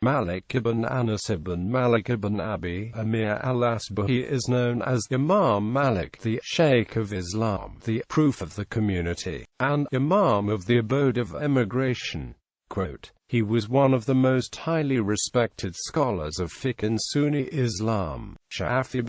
Malik ibn Anas ibn Malik ibn Abi Āmir al-Asbahī is known as Imam Malik, the Sheikh of Islam, the proof of the community, and Imam of the Abode of Emigration. Quote, he was one of the most highly respected scholars of fiqh in Sunni Islam.Shafi,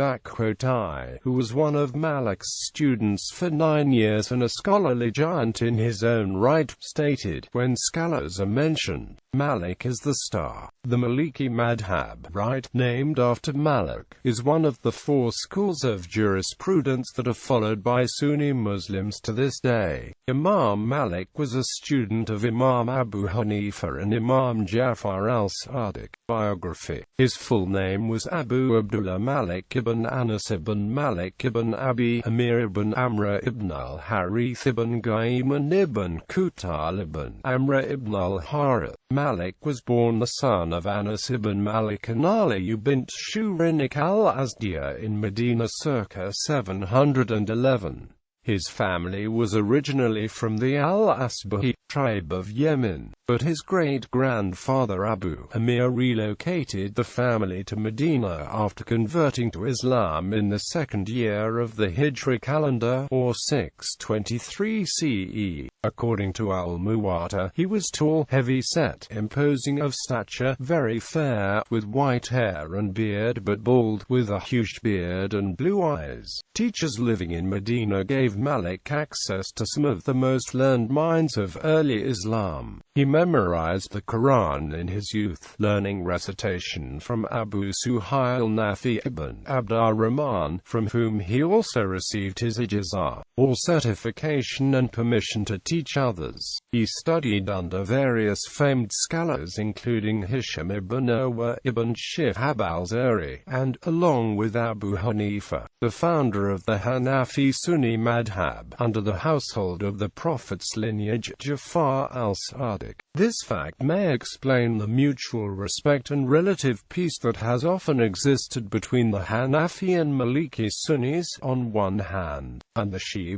who was one of Malik's students for 9 years and a scholarly giant in his own right, stated, when scholars are mentioned, Malik is the star. The Maliki Madhab, right, named after Malik, is one of the 4 schools of jurisprudence that are followed by Sunni Muslims to this day. Imam Malik was a student of Imam Abu Hanifa and Imam Ja'far al-Sadiq. Biography. His full name was Abu Abdullah Malik ibn Anas ibn Malik ibn Abi Āmir ibn Amr ibn al-Harith ibn Gayman ibn Qutal ibn Amr ibn al-Harith. Malik was born the son of Anas ibn Malik and Ali bint Shurinik al-Azdiya in Medina circa 711. His family was originally from the al-Asbahī tribe of Yemen, but his great-grandfather Abu Āmir relocated the family to Medina after converting to Islam in the 2nd year of the Hijri calendar, or 623 CE. According to al-Muwatta, he was tall, heavy-set, imposing of stature, very fair, with white hair and beard but bald, with a huge beard and blue eyes. Teachers living in Medina gave Malik access to some of the most learned minds of early Islam. He memorized the Quran in his youth, learning recitation from Abu Suhail Nafi ibn Abd ar-Rahman, from whom he also received his ijazah, or certification and permission to teach others. He studied under various famed scholars including Hisham ibn Urwa ibn Shihab al-Zuhri, and, along with Abu Hanifa, the founder of the Hanafi Sunni Madhab, under the household of the Prophet's lineage, Ja'far al-Sadiq. This fact may explain the mutual respect and relative peace that has often existed between the Hanafi and Maliki Sunnis on one hand, and the Shi'i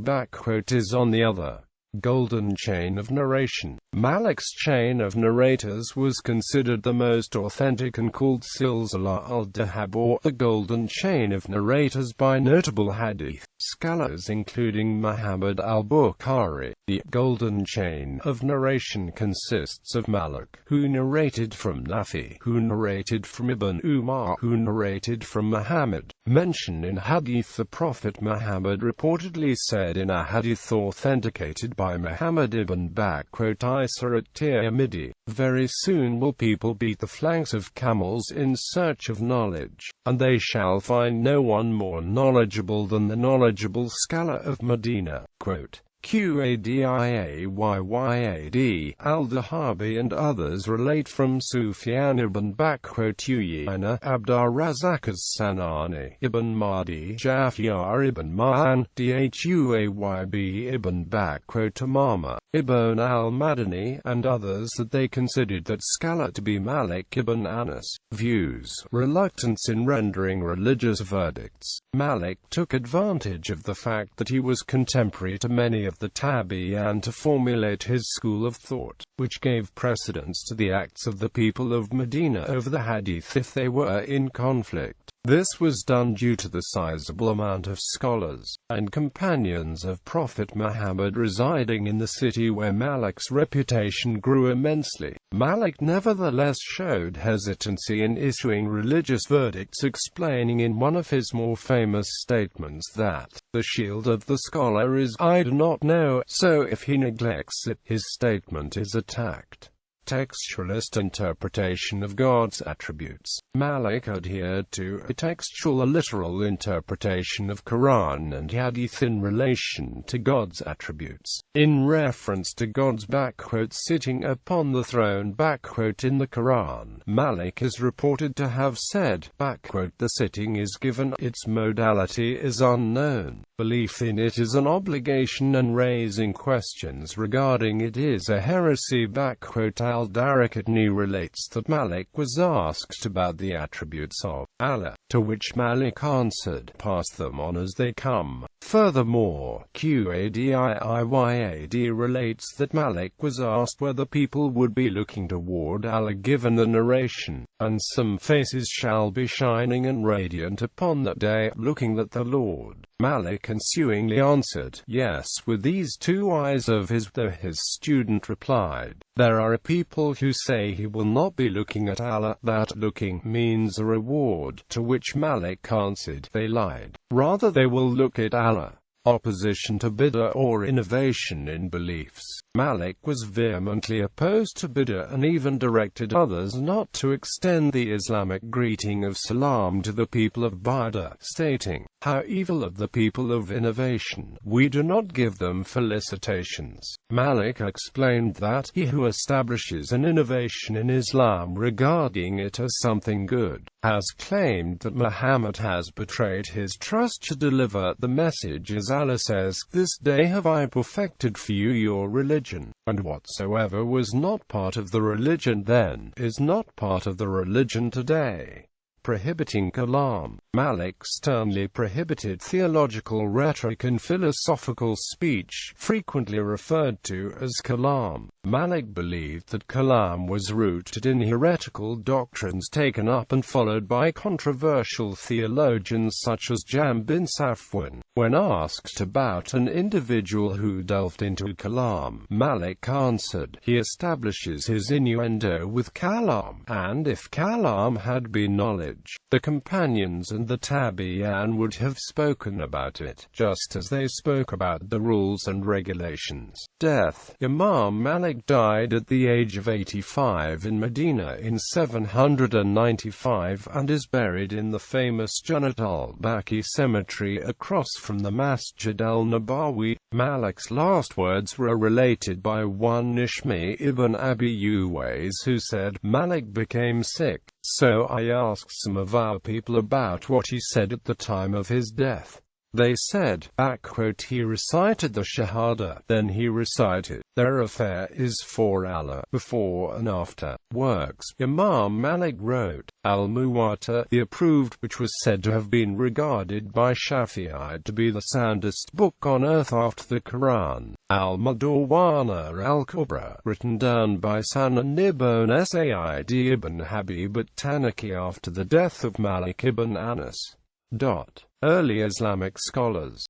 on the other. Golden chain of narration. Malik's chain of narrators was considered the most authentic and called Silsila al-Dahab, or the golden chain of narrators, by notable hadith scholars including Muhammad al-Bukhari. The golden chain of narration consists of Malik, who narrated from Nafi, who narrated from Ibn Umar, who narrated from Muhammad. Mentioned in hadith. The Prophet Muhammad reportedly said in a hadith authenticated by Muhammad ibn Isa at-Tirmidhi, very soon will people beat the flanks of camels in search of knowledge, and they shall find no one more knowledgeable than the knowledgeable scholar of Medina. Quote, Qadiyyad al-Dahabi and others relate from Sufyan ibn Uyayna, Abdur-Razzaq as-Sanani, Ibn Mahdi, Ja'far ibn Ma'an, Dhuayb ibn Tamama, Ibn al-Madani, and others that they considered that scholar to be Malik ibn Anas. Views. Reluctance in rendering religious verdicts. Malik took advantage of the fact that he was contemporary to many of the Tabi'in to formulate his school of thought, which gave precedence to the acts of the people of Medina over the hadith if they were in conflict. This was done due to the sizable amount of scholars and companions of Prophet Muhammad residing in the city where Malik's reputation grew immensely. Malik nevertheless showed hesitancy in issuing religious verdicts, explaining in one of his more famous statements that, "The shield of the scholar is, I do not know, so if he neglects it, his statement is attacked." Textualist interpretation of God's attributes. Malik adhered to a textual, a literal interpretation of Quran and Hadith in relation to God's attributes. In reference to God's "sitting upon the throne" in the Quran, Malik is reported to have said, "The sitting is given, its modality is unknown. Belief in it is an obligation and raising questions regarding it is a heresy." al-Daraqutni relates that Malik was asked about the attributes of Allah, to which Malik answered, "Pass them on as they come." Furthermore, Qadiiyad relates that Malik was asked whether people would be looking toward Allah given the narration, "And some faces shall be shining and radiant upon that day, looking at the Lord." Malik ensuingly answered, "Yes, with these two eyes of his," though his student replied, "There are people who say he will not be looking at Allah, that looking means a reward," to which Malik answered, "They lied. Rather they will look at Allah." Opposition to bid'ah or innovation in beliefs. Malik was vehemently opposed to bid'ah and even directed others not to extend the Islamic greeting of salam to the people of bid'ah, stating, "How evil of the people of innovation! We do not give them felicitations." Malik explained that he who establishes an innovation in Islam regarding it as something good, has claimed that Muhammad has betrayed his trust to deliver the message, as Allah says, "This day have I perfected for you your religion." And whatsoever was not part of the religion then, is not part of the religion today. Prohibiting kalam. Malik sternly prohibited theological rhetoric and philosophical speech, frequently referred to as kalam. Malik believed that kalam was rooted in heretical doctrines taken up and followed by controversial theologians such as Jam bin Safwan. When asked about an individual who delved into kalam, Malik answered, "He establishes his innuendo with kalam, and if kalam had been knowledge, the companions and the tabi'an would have spoken about it, just as they spoke about the rules and regulations." Death. Imam Malik died at the age of 85 in Medina in 795 and is buried in the famous Jannat al-Baqi cemetery across from the Masjid al-Nabawi. Malik's last words were related by one Ishmi ibn Abi Uwais, who said, "Malik became sick, so I asked some of our people about what he said at the time of his death. They said, he recited the Shahada, then he recited, 'Their affair is for Allah,' before and after. Works. Imam Malik wrote, Al-Muwatta, the approved, which was said to have been regarded by Shafi'i to be the soundest book on earth after the Quran. Al-Mudawwana al-Kubra, written down by Sanan ibn Sa'id ibn Habib at-Tanaki after the death of Malik ibn Anas. Early Islamic scholars.